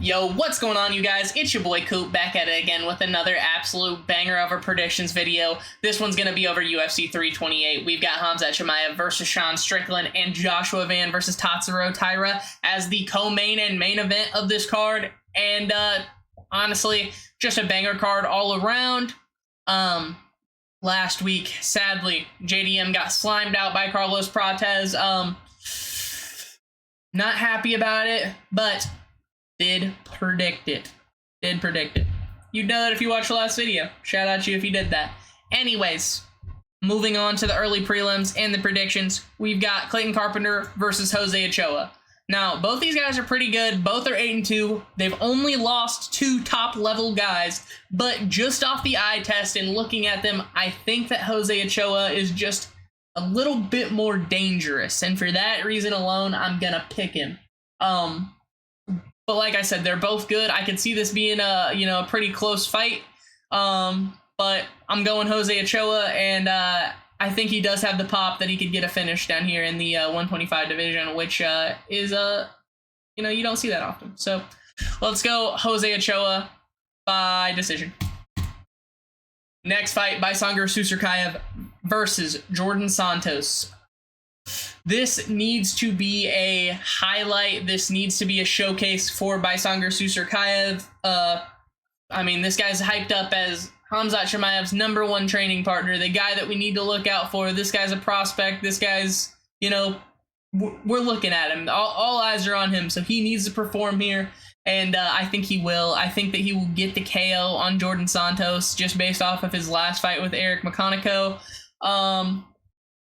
Yo, what's going on, you guys? It's your boy Coop back at it again with another absolute banger of a predictions video. This one's going to be over UFC 328. We've got Khamzat Chimaev versus Sean Strickland and Joshua Van versus Tatsuro Taira as the co-main and main event of this card. And honestly, just a banger card all around. Last week, sadly, JDM got slimed out by Carlos Prates. Not happy about it, but did predict it. You'd know that if you watched the last video. Shout out to you if you did that. Anyways, moving on to the early prelims and the predictions, we've got Clayton Carpenter versus Jose Ochoa. Now, both these guys are pretty good. Both are 8-2. They've only lost two top-level guys, but just off the eye test and looking at them, I think that Jose Ochoa is just a little bit more dangerous, and for that reason alone, I'm gonna pick him. But like I said, they're both good. I could see this being a pretty close fight. But I'm going Jose Ochoa, and I think he does have the pop that he could get a finish down here in the 125 division, which is you don't see that often. So let's go Jose Ochoa by decision. Next fight, Baisangar Susurkayev versus Jordan Santos. This needs to be a highlight. This needs to be a showcase for Baisangar Susurkayev. I mean, this guy's hyped up as Khamzat Chimaev's #1 training partner, the guy that we need to look out for. This guy's a prospect. This guy's, we're looking at him. All eyes are on him, so he needs to perform here, and I think he will. I think that he will get the KO on Jordan Santos just based off of his last fight with Eric McConaughey.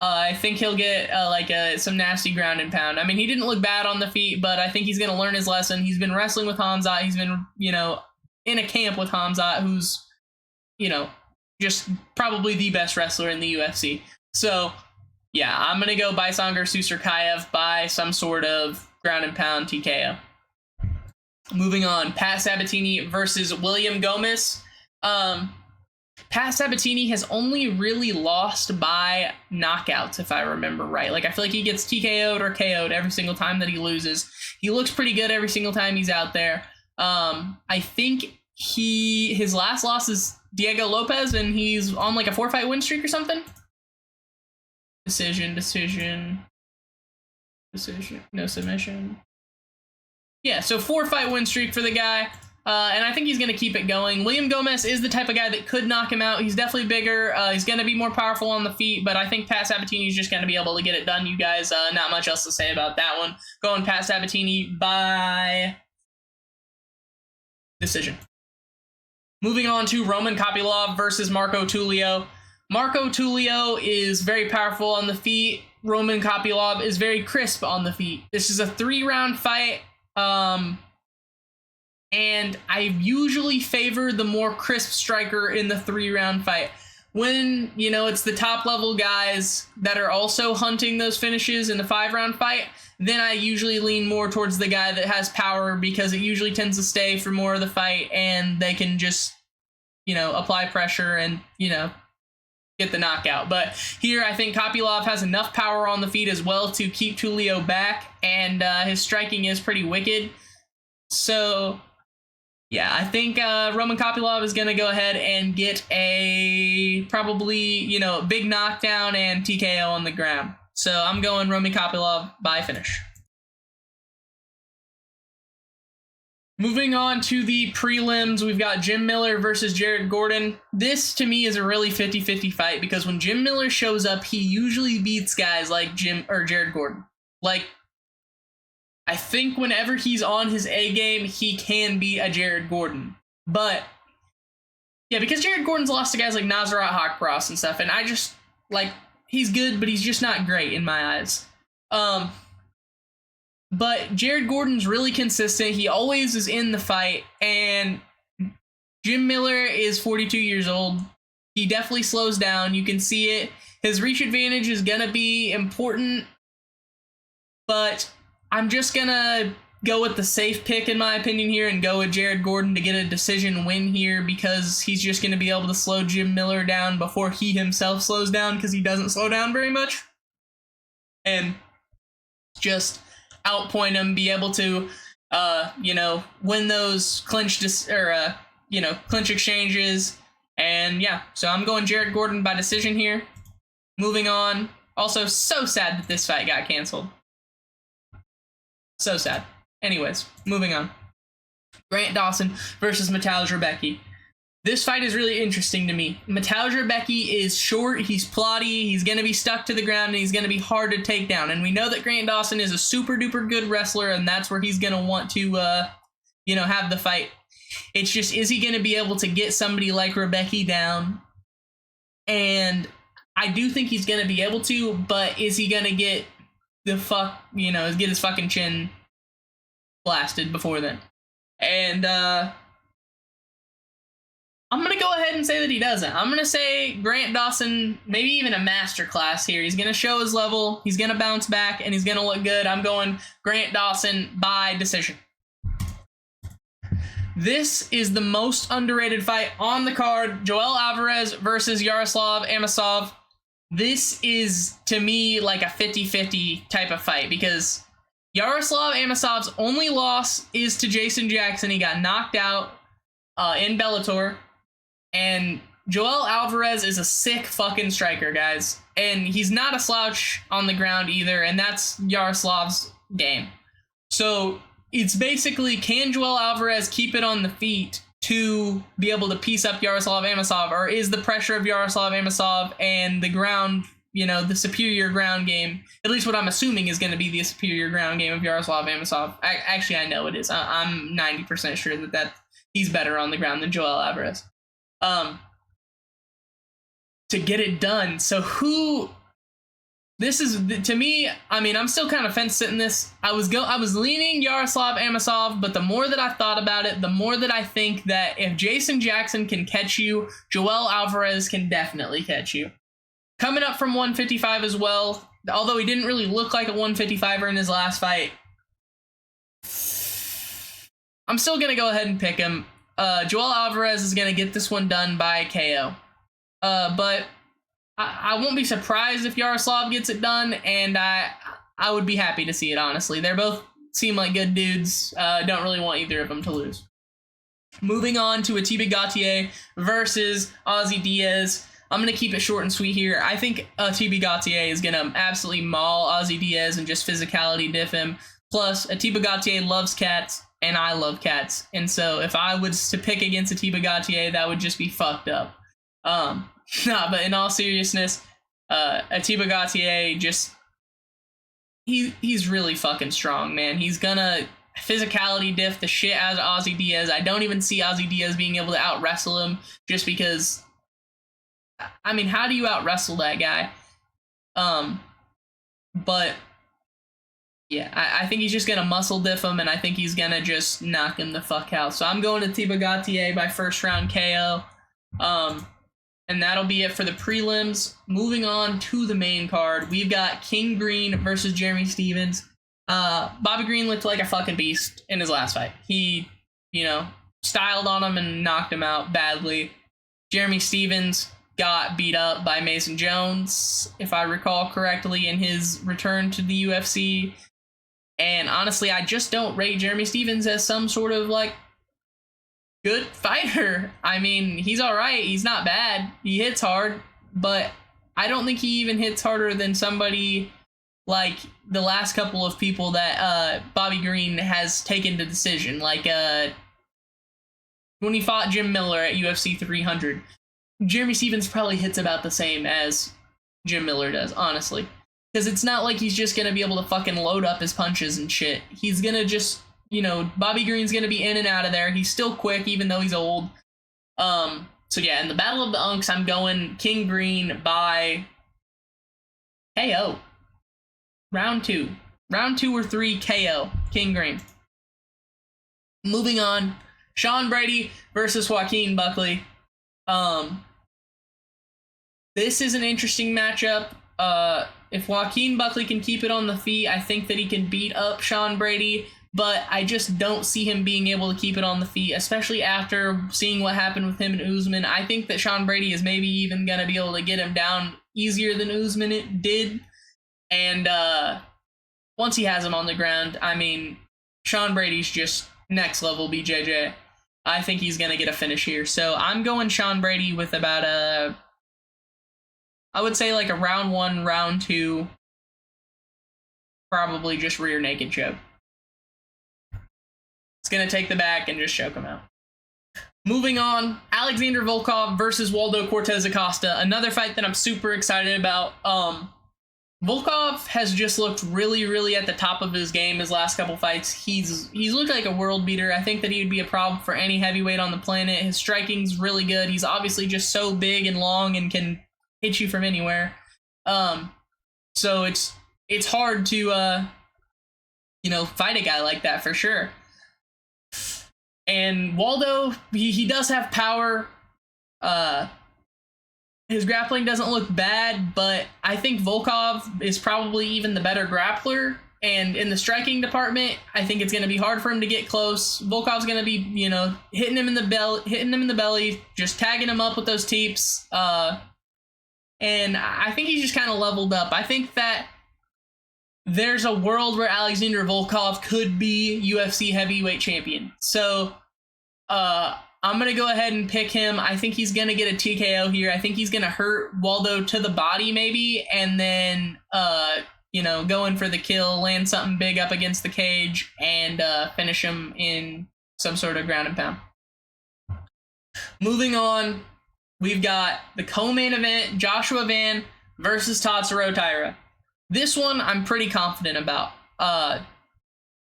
I think he'll get some nasty ground and pound. I mean, he didn't look bad on the feet, but I think he's going to learn his lesson. He's been wrestling with Khamzat. He's been, in a camp with Khamzat, who's, just probably the best wrestler in the UFC. So, yeah, I'm going to go Baisangar Susurkayev by some sort of ground and pound TKO. Moving on, Pat Sabatini versus William Gomez. Pat Sabatini has only really lost by knockouts, if I remember right. I feel like he gets TKO'd or KO'd every single time that he loses. He looks pretty good every single time he's out there. I think his last loss is Diego Lopez, and he's on a 4-fight win streak or something. Decision. No submission. Yeah, so 4-fight win streak for the guy. And I think he's going to keep it going. William Gomez is the type of guy that could knock him out. He's definitely bigger. He's going to be more powerful on the feet, but I think Pat Sabatini is just going to be able to get it done, you guys. Not much else to say about that one. Going Pat Sabatini by decision. Moving on to Roman Kopylov versus Marco Tulio. Marco Tulio is very powerful on the feet. Roman Kopylov is very crisp on the feet. This is a 3-round fight. And I usually favor the more crisp striker in the 3-round fight. When, it's the top-level guys that are also hunting those finishes in the 5-round fight, then I usually lean more towards the guy that has power, because it usually tends to stay for more of the fight, and they can just, apply pressure and, get the knockout. But here, I think Kopylov has enough power on the feet as well to keep Tulio back, and his striking is pretty wicked. So, yeah, I think Roman Kopylov is going to go ahead and get a probably, big knockdown and TKO on the ground. So I'm going Roman Kopylov by finish. Moving on to the prelims, we've got Jim Miller versus Jared Gordon. This, to me, is a really 50-50 fight, because when Jim Miller shows up, he usually beats guys like Jared Gordon. I think whenever he's on his A game, he can be a Jared Gordon. But, yeah, because Jared Gordon's lost to guys like Nasrat Haqparast and stuff, and I just, he's good, but he's just not great in my eyes. But Jared Gordon's really consistent. He always is in the fight, and Jim Miller is 42 years old. He definitely slows down. You can see it. His reach advantage is going to be important, but I'm just going to go with the safe pick, in my opinion, here, and go with Jared Gordon to get a decision win here, because he's just going to be able to slow Jim Miller down before he himself slows down, because he doesn't slow down very much. And just outpoint him, be able to win those clinch clinch exchanges. And yeah, so I'm going Jared Gordon by decision here. Moving on. Also, so sad that this fight got canceled. So sad. Anyways, moving on. Grant Dawson versus Mateusz Rebecki. This fight is really interesting to me. Mateusz Rebecki is short, he's plotty, he's going to be stuck to the ground, and he's going to be hard to take down. And we know that Grant Dawson is a super duper good wrestler, and that's where he's going to want to, have the fight. It's just, is he going to be able to get somebody like Rebecki down? And I do think he's going to be able to, but is he going to get get his fucking chin blasted before then? And, I'm going to go ahead and say that he doesn't. I'm going to say Grant Dawson, maybe even a masterclass here. He's going to show his level, he's going to bounce back, and he's going to look good. I'm going Grant Dawson by decision. This is the most underrated fight on the card. Joel Alvarez versus Yaroslav Amosov. This is, to me, like a 50-50 type of fight because Yaroslav Amosov's only loss is to Jason Jackson. He got knocked out in Bellator. And Joel Alvarez is a sick fucking striker, guys. And he's not a slouch on the ground either, and that's Yaroslav's game. So it's basically, can Joel Alvarez keep it on the feet to be able to piece up Yaroslav Amosov, or is the pressure of Yaroslav Amosov and the ground, the superior ground game, at least what I'm assuming is going to be the superior ground game of Yaroslav Amosov. Actually, I know it is. I'm 90% sure that he's better on the ground than Joel Alvarez. To get it done. So this is, to me, I mean, I'm still kind of fence sitting this. I was leaning Yaroslav Amosov, but the more that I thought about it, the more that I think that if Jason Jackson can catch you, Joel Alvarez can definitely catch you. Coming up from 155 as well, although he didn't really look like a 155er in his last fight, I'm still going to go ahead and pick him. Joel Alvarez is going to get this one done by KO. But I won't be surprised if Yaroslav gets it done, and I would be happy to see it, honestly. They both seem like good dudes. Don't really want either of them to lose. Moving on to Atiba Gauthier versus Ozzy Diaz. I'm going to keep it short and sweet here. I think Atiba Gauthier is going to absolutely maul Ozzy Diaz and just physicality diff him. Plus, Atiba Gauthier loves cats. And I love cats. And so if I was to pick against Atiba Gauthier, that would just be fucked up. But in all seriousness, Atiba Gauthier he's really fucking strong, man. He's gonna physicality diff the shit out of Ozzy Diaz. I don't even see Ozzy Diaz being able to out wrestle him just because, I mean, how do you out wrestle that guy? But yeah, I think he's just going to muscle diff him, and I think he's going to just knock him the fuck out. So I'm going to Atiba Gauthier by first round KO. And that'll be it for the prelims. Moving on to the main card, we've got King Green versus Jeremy Stephens. Bobby Green looked like a fucking beast in his last fight. He, styled on him and knocked him out badly. Jeremy Stephens got beat up by Mason Jones, if I recall correctly, in his return to the UFC. And honestly, I just don't rate Jeremy Stephens as some sort of, good fighter. I mean, he's all right. He's not bad. He hits hard, but I don't think he even hits harder than somebody like the last couple of people that Bobby Green has taken to decision. Like when he fought Jim Miller at UFC 300, Jeremy Stephens probably hits about the same as Jim Miller does, honestly. Because it's not like he's just going to be able to fucking load up his punches and shit. He's going to just, Bobby Green's going to be in and out of there. He's still quick, even though he's old. So yeah, in the Battle of the Unks, I'm going King Green by KO. Round 2. Round 2 or 3, KO. King Green. Moving on, Sean Brady versus Joaquin Buckley. This is an interesting matchup. If Joaquin Buckley can keep it on the feet, I think that he can beat up Sean Brady, but I just don't see him being able to keep it on the feet, especially after seeing what happened with him and Usman. I think that Sean Brady is maybe even going to be able to get him down easier than Usman did. And once he has him on the ground, I mean, Sean Brady's just next level BJJ. I think he's going to get a finish here. So I'm going Sean Brady with about I would say like a round 1, round 2, probably just rear naked choke. It's going to take the back and just choke him out. Moving on, Alexander Volkov versus Waldo Cortez Acosta. Another fight that I'm super excited about. Volkov has just looked really, really at the top of his game his last couple fights. He's looked like a world beater. I think that he would be a problem for any heavyweight on the planet. His striking's really good. He's obviously just so big and long and can hit you from anywhere. So it's hard to fight a guy like that for sure. And Waldo, he does have power. His grappling doesn't look bad, but I think Volkov is probably even the better grappler. And in the striking department, I think it's going to be hard for him to get close. Volkov's going to be, hitting him in the belly, just tagging him up with those teeps. And I think he's just kind of leveled up. I think that there's a world where Alexander Volkov could be UFC heavyweight champion. So I'm going to go ahead and pick him. I think he's going to get a TKO here. I think he's going to hurt Waldo to the body maybe, and then, go in for the kill, land something big up against the cage, and finish him in some sort of ground and pound. Moving on, we've got the co-main event, Joshua Van versus Tatsuro Taira. This one I'm pretty confident about,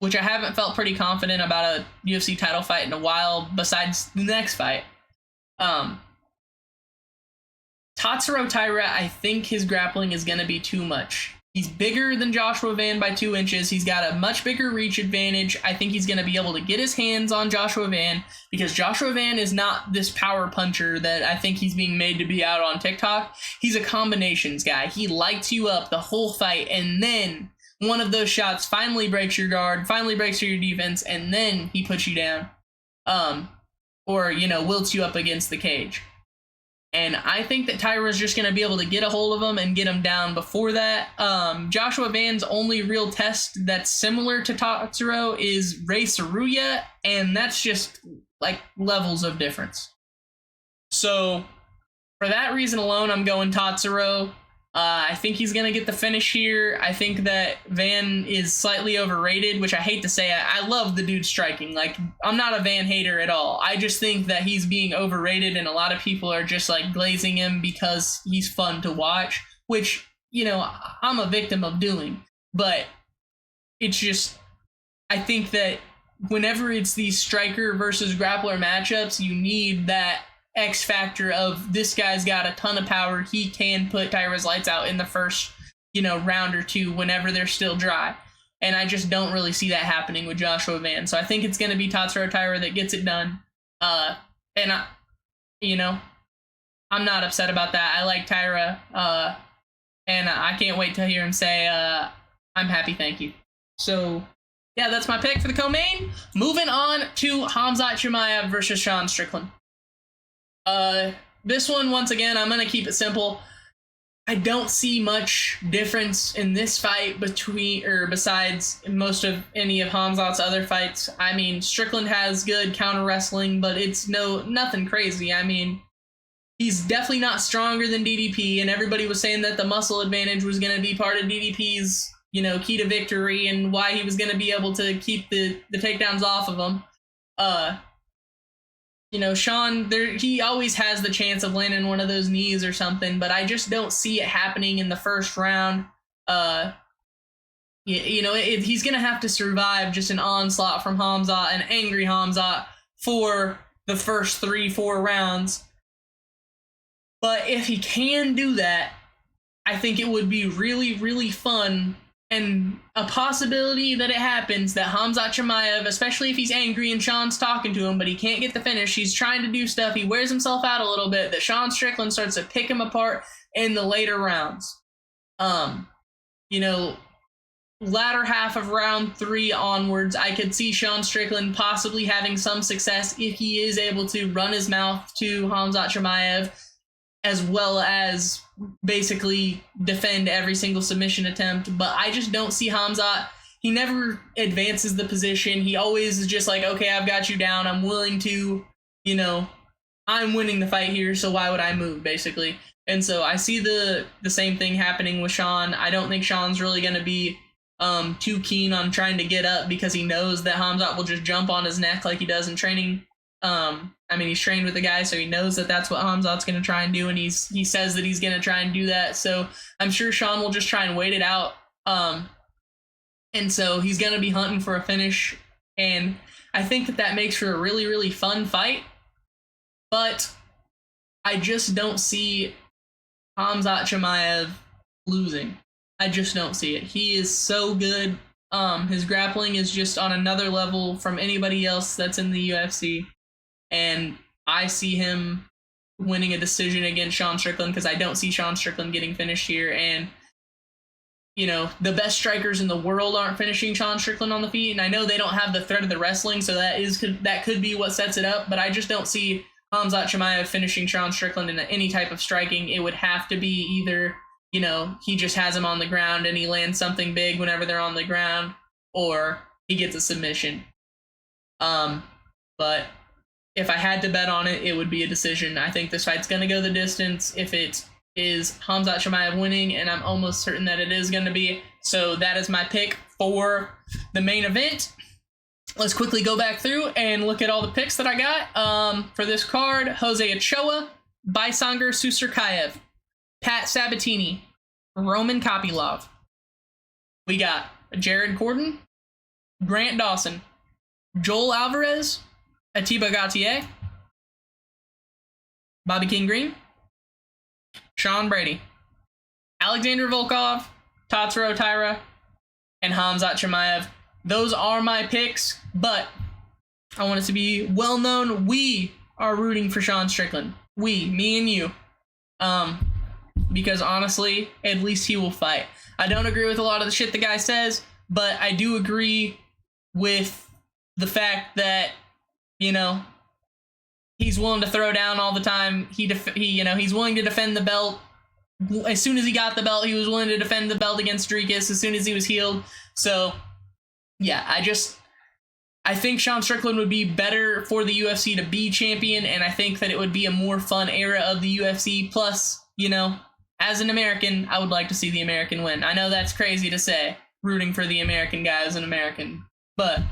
which I haven't felt pretty confident about a UFC title fight in a while besides the next fight. Tatsuro Taira, I think his grappling is going to be too much. He's bigger than Joshua Van by 2 inches. He's got a much bigger reach advantage. I think he's going to be able to get his hands on Joshua Van because Joshua Van is not this power puncher that I think he's being made to be out on TikTok. He's a combinations guy. He lights you up the whole fight, and then one of those shots finally breaks your guard, finally breaks your defense, and then he puts you down. Or wilts you up against the cage. And I think that Taira's just going to be able to get a hold of him and get him down before that. Joshua Van's only real test that's similar to Tatsuro is Ray Saruya, and that's just like levels of difference. So for that reason alone, I'm going Tatsuro. I think he's going to get the finish here. I think that Van is slightly overrated, which I hate to say. I love the dude striking. Like, I'm not a Van hater at all. I just think that he's being overrated, and a lot of people are just, like, glazing him because he's fun to watch, which, I'm a victim of doing. But it's just, I think that whenever it's these striker versus grappler matchups, you need that X factor of this guy's got a ton of power. He can put Taira's lights out in the first, round or two whenever they're still dry. And I just don't really see that happening with Joshua Van. So I think it's going to be Tatsuro Taira that gets it done. And I'm not upset about that. I like Taira. And I can't wait to hear him say, I'm happy, thank you. So yeah, that's my pick for the co-main. Moving on to Khamzat Chimaev versus Sean Strickland. This one, once again, I'm going to keep it simple. I don't see much difference in this fight besides most of any of Khamzat's other fights. I mean, Strickland has good counter wrestling, but it's nothing crazy. I mean, he's definitely not stronger than DDP, and everybody was saying that the muscle advantage was going to be part of DDP's, key to victory and why he was going to be able to keep the takedowns off of him. Sean, he always has the chance of landing one of those knees or something, but I just don't see it happening in the first round. He's going to have to survive just an onslaught from Khamzat, an angry Khamzat, for the first 3-4 rounds. But if he can do that, I think it would be really, really fun and a possibility that it happens that Khamzat Chimaev, especially if he's angry and Sean's talking to him, but he can't get the finish, he's trying to do stuff, he wears himself out a little bit, that Sean Strickland starts to pick him apart in the later rounds. Latter half of round 3 onwards, I could see Sean Strickland possibly having some success if he is able to run his mouth to Khamzat Chimaev, as well as basically defend every single submission attempt. But I just don't see Khamzat he never advances the position. He always is just like, okay, I've got you down. I'm willing to, you know, I'm winning the fight here, so why would I move, basically? And so I see the same thing happening with Sean. I don't think Sean's really going to be too keen on trying to get up because he knows that Khamzat will just jump on his neck like he does in training. I mean, he's trained with the guy, so he knows that that's what Khamzat's going to try and do, and he says that he's going to try and do that. So I'm sure Sean will just try and wait it out. And so he's going to be hunting for a finish, and I think that makes for a really, really fun fight. But I just don't see Khamzat Chimaev losing. I just don't see it. He is so good. His grappling is just on another level from anybody else that's in the UFC. And I see him winning a decision against Sean Strickland because I don't see Sean Strickland getting finished here. And, you know, the best strikers in the world aren't finishing Sean Strickland on the feet. And I know they don't have the threat of the wrestling, so that could be what sets it up. But I just don't see Khamzat Chimaev finishing Sean Strickland in any type of striking. It would have to be either, you know, he just has him on the ground and he lands something big whenever they're on the ground, or he gets a submission. But if I had to bet on it, it would be a decision. I think this fight's going to go the distance if it is Khamzat Chimaev winning, and I'm almost certain that it is going to be. So that is my pick for the main event. Let's quickly go back through and look at all the picks that I got. For this card, Jose Ochoa, Baisanger Susurkayev, Pat Sabatini, Roman Kopylov. We got Jared Gordon, Grant Dawson, Joel Alvarez, Atiba Gautier, Bobby King Green, Sean Brady, Alexander Volkov, Tatsuro Taira, and Khamzat Chimaev. Those are my picks, but I want it to be well known we are rooting for Sean Strickland. We, me and you. Because honestly, at least he will fight. I don't agree with a lot of the shit the guy says, but I do agree with the fact that, you know, he's willing to throw down all the time. He's willing to defend the belt. As soon as he got the belt, he was willing to defend the belt against Dricus as soon as he was healed. So, yeah, I think Sean Strickland would be better for the UFC to be champion, and I think that it would be a more fun era of the UFC. Plus, you know, as an American, I would like to see the American win. I know that's crazy to say, rooting for the American guy as an American, but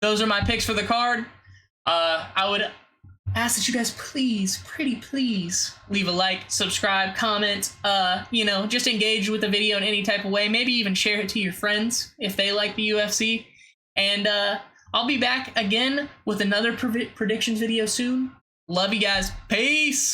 those are my picks for the card. I would ask that you guys please leave a like, subscribe, comment, just engage with the video in any type of way. Maybe even share it to your friends if they like the UFC. And I'll be back again with another predictions video soon. Love you guys. Peace.